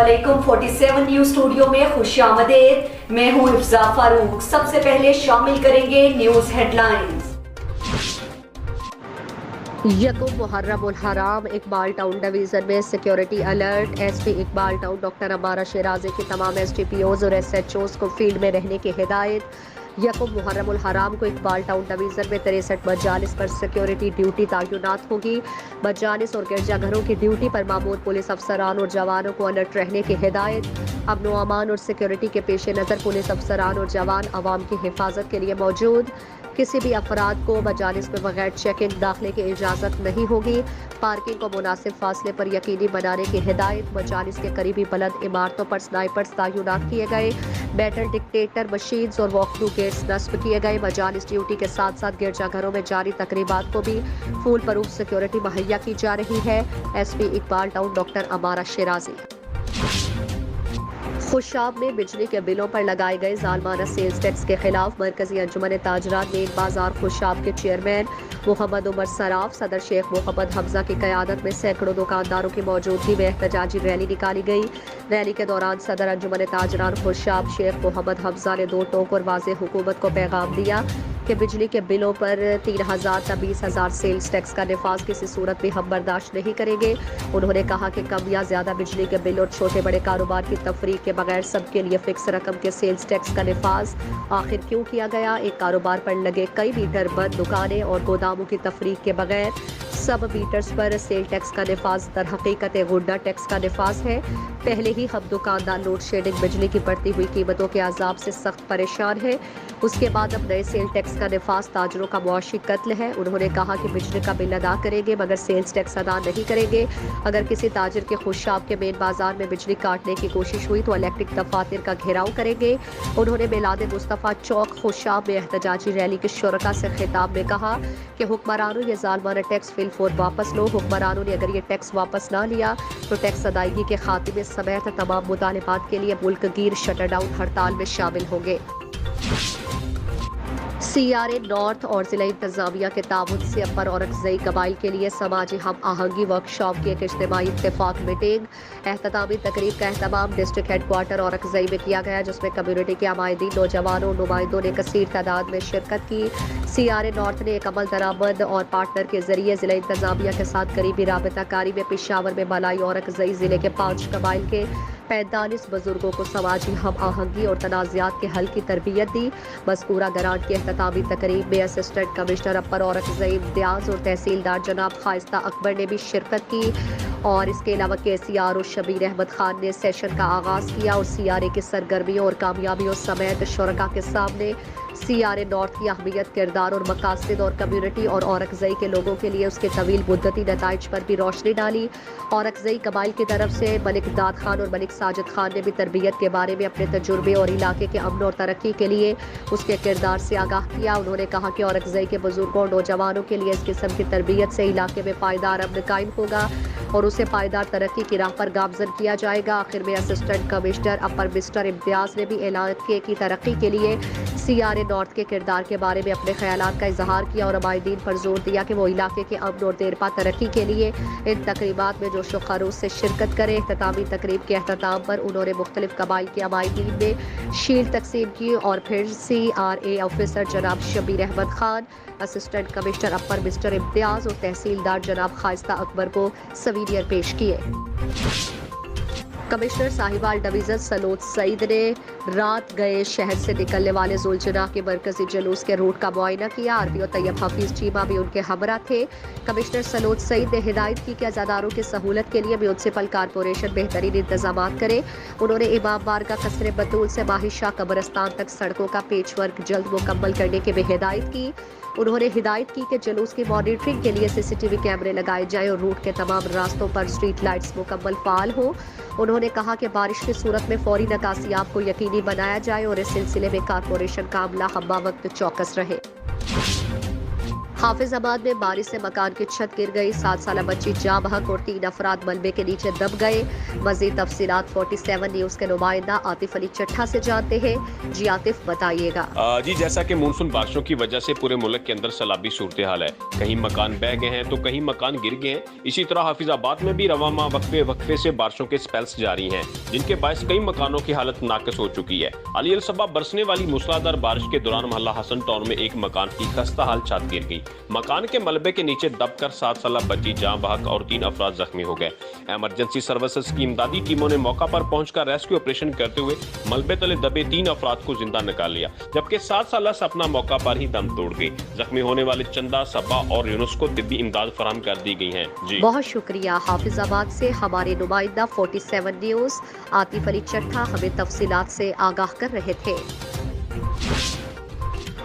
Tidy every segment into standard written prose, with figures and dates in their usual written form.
अस्सलामुअलैकुम 47 news studio में खुशामदीद। मैं हूं इफ्जा फारूक। सबसे पहले शामिल करेंगे न्यूज हेडलाइंस। यकूम मुहर्रम उल हराम इकबाल टाउन डिवीजन में security alert. SP Iqbal town doctor अमारा शिराजी की तमाम एसटीपीओज और एसएचओज को फील्ड में रहने की हिदायत। यकूम मुहर्रम उल हराम को इकबाल टाउन डिवीजन में 63 मजालिस पर सिक्योरिटी ड्यूटी तैनात होगी। मजालिस और गिरजाघरों की ड्यूटी पर मामूर पुलिस अफसरान और जवानों को अलर्ट रहने की हिदायत। अमन व अमान और सिक्योरिटी के पेश नज़र पुलिस अफसरान और जवान अवाम की हिफाजत के लिए मौजूद। किसी भी अफराद को मजालिस में बगैर चेकिंग दाखिले की इजाज़त नहीं होगी। पार्किंग को मुनासिब फासले पर यकीनी बनाने की हिदायत। मजालिस के करीबी बुलंद इमारतों पर स्नाइपर्स तैनात किए गए। मेटल डिक्टेटर मशीन्स और वॉक थ्रू गेट्स नस्ब किए गए। मजालिस ड्यूटी के साथ साथ गिरजाघरों में जारी तकरीबात को भी फुल प्रूफ सिक्योरिटी मुहैया की जा रही है। एसपी इकबाल टाउन डॉक्टर अमारा शिराजी। खुशाब में बिजली के बिलों पर लगाए गए जालमाना सेल्स टैक्स के खिलाफ मरकजी अंजुमन ताजरात मेन बाजार खुशाब के चेयरमैन मोहम्मद उमर सराफ, सदर शेख मोहम्मद हमजा की क़यादत में सैकड़ों दुकानदारों की मौजूदगी में एहतजाजी रैली निकाली गई। रैली के दौरान सदर अंजुमन ताजरात खुशाब शेख मोहम्मद हमजा ने दो टोक और वाज़ेह हुकूमत को पैगाम दिया कि बिजली के बिलों पर 3,000 या 20,000 सेल्स टैक्स का निफाज किसी सूरत में हम बर्दाश्त नहीं करेंगे। उन्होंने कहा कि कम या ज़्यादा बिजली के बिल और छोटे बड़े कारोबार की तफरीक के बगैर सबके लिए फिक्स रकम के सेल्स टैक्स का निफाज आखिर क्यों किया गया। एक कारोबार पर लगे कई मीटर बंद दुकानें और गोदामों की तफरीक के बगैर सब मीटर्स पर सेल टैक्स का निफाज दर हकीकत गुड्डा टैक्स का निफाज है। पहले ही हम दुकानदार लोड शेडिंग बिजली की बढ़ती हुई कीमतों के अजाब से सख्त परेशान है। उसके बाद अब नए सेल टैक्स का निफाज ताजरों का मुआशी कत्ल है। उन्होंने कहा कि बिजली का बिल अदा करेंगे मगर सेल्स टैक्स अदा नहीं करेंगे। अगर किसी ताजिर के खुशाब के मेन बाजार में बिजली काटने की कोशिश हुई तो इलेक्ट्रिक दफातर का घेराव करेंगे। उन्होंने मिलाद मुस्तफ़ा चौक खुशाब में एहतजाजी रैली के शुरका से खिताब में कहा कि हुक्मरानों ये जालमाना टैक्स फिलफौर वापस लो। हुक्मरानों ने अगर ये टैक्स वापस ना लिया तो टैक्स अदायगी के खात्मे समेत तमाम मुतालिबात के लिए मुल्क गिर शटर डाउन हड़ताल में शामिल होंगे। CRA नॉर्थ और जिला इंतजामिया के ताउन से अपर औरकजई कबाइल के लिए समाजी हम आहंगी वर्कशॉप की एक इज्तिमाई इत्तेफाक मीटिंग एहतमामी तकरीब का एहतमाम डिस्ट्रिक्ट हेडक्वार्टर औरकजई में किया गया, जिसमें कम्युनिटी के अमायदीन नौजवानों नुमाइंदों ने कसीर तादाद में शिरकत की। CRA नॉर्थ ने एक अमल दरामद और पार्टनर के जरिए जिला इंतजामिया के साथ करीबी राबताकारी में पेशावर में मलाई औरकजई जिले के 5 कबाइल के 45 बुजुर्गों को समाजी हम आहंगी और तनाज़ात के हल की तरबियत दी। मज़कूरा ग्रांट की एहतमामी तकरीब में असिस्टेंट कमिश्नर अपर औरकज़ई इम्तियाज़ और तहसीलदार जनाब खाइस्ता अकबर ने भी शिरकत की। और इसके अलावा KCR और शबीर अहमद खान ने सेशन का आगाज़ किया और CRA की सरगर्मियों और कामयाबियों समेत शुरका के सामने CRA नॉर्थ की अहमियत, किरदार और मकासद और कम्युनिटी और औरकज़ई के लोगों के लिए उसके तवील मुद्दती नताइज पर भी रोशनी डाली। औरकज़ई कबाइल की तरफ से मलिक दाद खान और मलिक साजिद खान ने भी तरबियत के बारे में अपने तजुर्बे और इलाके के अमन और तरक्की के लिए उसके किरदार से आगाह किया। उन्होंने कहा कि औरकज़ई के बुजुर्गों और नौजवानों के लिए इस किस्म की तरबियत से इलाके में पायदार अमन कायम होगा और उसे पायदार तरक्की की राह पर गामजन किया जाएगा। आखिर में असिस्टेंट कमिश्नर अपर मिस्टर इम्तियाज़ ने भी इलाके की तरक्की के लिए CRA नॉर्थ के किरदार के बारे में अपने ख्यालात का इजहार किया और अमायदीन पर जोर दिया कि वो इलाके के अमन और देरपा तरक्की के लिए इन तकरीबात में जोश व खरूश से शिरकत करें। इख्तितामी तकरीब के अख्ताम पर उन्होंने मुख्तलिफ कबाइल के अमायदीन में शील्ड तकसीम की और फिर CRA ऑफिसर जनाब शबीर अहमद खान, असिस्टेंट कमिश्नर अपर मिस्टर इम्तियाज़ और तहसीलदार जनाब खाइस्ता अकबर को सवीनियर पेश किए। कमिश्नर साहिवाल डिवीजन सलोच सईद ने रात गए शहर से निकलने वाले जुलजना के मरकजी जुलूस के रूट का मुआयना किया। RPO तैयब हफीज चीमा भी उनके हमरा थे। कमिश्नर सलोच सईद ने हिदायत की कि अजादारों की सहूलत के लिए म्यूनसिपल कारपोरेशन बेहतरीन इंतजाम करे। उन्होंने इमाम बारगाह कसरे बतूल से माहिशाह कब्रस्तान तक सड़कों का पेच वर्क जल्द मुकम्मल करने की भी हिदायत की। उन्होंने हिदायत की कि जुलूस की मॉनिटरिंग के लिए CCTV कैमरे लगाए जाए और रूट के तमाम रास्तों पर स्ट्रीट लाइट्स मुकम्मल फाल हो। उन्होंने कहा कि बारिश की सूरत में फौरी नकासियाब को यकीनी बनाया जाए और इस सिलसिले में कारपोरेशन का अमला हम्मा वक्त चौकस रहे। حافظ آباد میں بارش سے مکان کی چھت گر گئی، 7 سالہ بچی جاں بحق اور 3 افراد ملبے کے نیچے دب گئے۔ مزید تفصیلات 47 نیوز کے نمائندہ عاطف علی چٹھا سے جانتے ہیں۔ جی عاطف بتائیے گا۔ جی جیسا کہ مونسون بارشوں کی وجہ سے پورے ملک کے اندر سیلابی صورتحال ہے، کہیں مکان بہہ گئے ہیں تو کہیں مکان گر گئے ہیں۔ اسی طرح حافظ آباد میں بھی رواں ماہ وقفے سے بارشوں کے سپیلز جاری ہیں، جن کے باعث کئی مکانوں کی حالت ناقص ہو چکی ہے۔ علی الصبح برسنے والی موسلادھار بارش کے دوران محلہ حسن ٹاؤن میں ایک مکان کی خستہ حال چھت گر گئی۔ مکان کے ملبے کے نیچے دب کر 7 سالہ بچی جاں بحق اور 3 افراد زخمی ہو گئے۔ ایمرجنسی سروسز کی امدادی ٹیموں نے موقع پر پہنچ کر ریسکیو آپریشن کرتے ہوئے ملبے تلے دبے 3 افراد کو زندہ نکال لیا، جبکہ 7 سالہ سپنا موقع پر ہی دم توڑ گئی۔ زخمی ہونے والے چندہ، صبا اور یونس کو طبی امداد فراہم کر دی گئی ہیں۔ جی بہت شکریہ۔ حافظ آباد سے ہمارے نمائندہ 47 نیوز عاطف علی چٹھا ہمیں تفصیلات سے آگاہ کر رہے تھے۔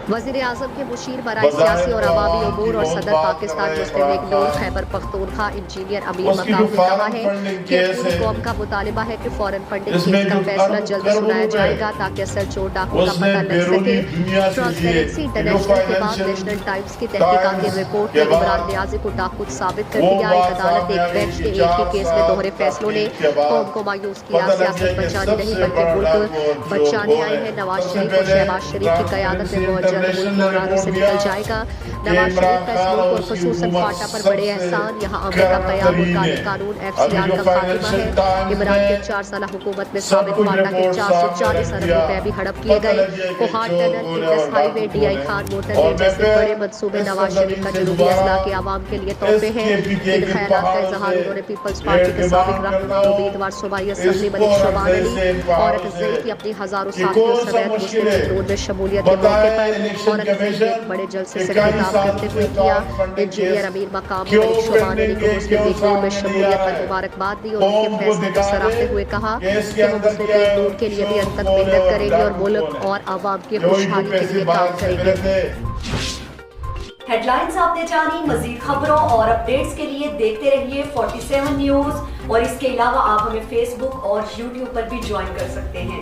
وزیر اعظم کے مشیر برائے سیاسی اور عوامی امور اور صدر پاکستان مسلم لیگ نون خیبر پختونخوا انجینئر امیر مقام نے کہا ہے کہ پوری قوم کا مطالبہ ہے کہ فوراً فنڈنگ کیس کا فیصلہ جلد سنایا جائے گا تاکہ اصل چور ڈاکو کا پتہ لگ سکے۔ ٹرانسپیرنسی انٹرنیشنل کے بعد نیشنل ٹائمز کی تحقیقاتی رپورٹ نے عمران نیازی کو ڈاکو ثابت کر دیا۔ ایک عدالت ایک بینچ نے ایک ہی کیس میں دوہرے فیصلوں نے قوم کو مایوس کیا۔ سیاست بچانی نہیں بلکہ ملک بچانے آئے ہیں۔ نواز شریف اور شہباز شریف کی قیادت میں بہت جلد ملک مرادوں سے نکل جائے گا۔ نواز شریف کا اس ملک اور خصوصاً فاٹا پر بڑے احسان، یہاں امن کا قیام اور کالے قانون FCR کا خاتمہ ہے۔ عمران کی 4 سالہ حکومت میں ثابت فاٹا کے 440 ارب روپے بھی ہڑپ کیے گئے۔ کوہاٹ ٹنل، انڈس ہائی وے، DI خان موٹر وے جیسے بڑے منصوبے نواز شریف کا جنوبی اضلاع کے عوام کے لیے تحفے ہیں۔ ان خیالات کا اظہار انہوں نے پیپلز پارٹی کے سابق رکن امیدوار صوبائی اسمبلی ملک شعبان علی اورکزئی کی اپنی ہزاروں ساتھیوں سمیت مسلم لیگ نون میں شمولیت کے موقع پر اورکزئی کے ایک بڑے جلسے سے خطاب کرتے ہوئے کیا۔ انجینئر امیر مقام نے ملک شعبان علی کو مسلم لیگ نون میں شمولیت پر مبارکباد دی اور ان کے فیصلے کو سراہتے ہوئے کہا کہ وہ مسلم لیگ نون کے لیے بھی انت تک محنت کریں گے اور ملک اور عوام کی خوشحالی کے لیے کام کریں گے۔ ہیڈ لائنز آپ نے جانی، مزید خبروں اور اپڈیٹس کے لیے دیکھتے رہیے 47 نیوز، اور اس کے علاوہ آپ ہمیں فیس بک اور یوٹیوب پر بھی جوائن کر سکتے ہیں۔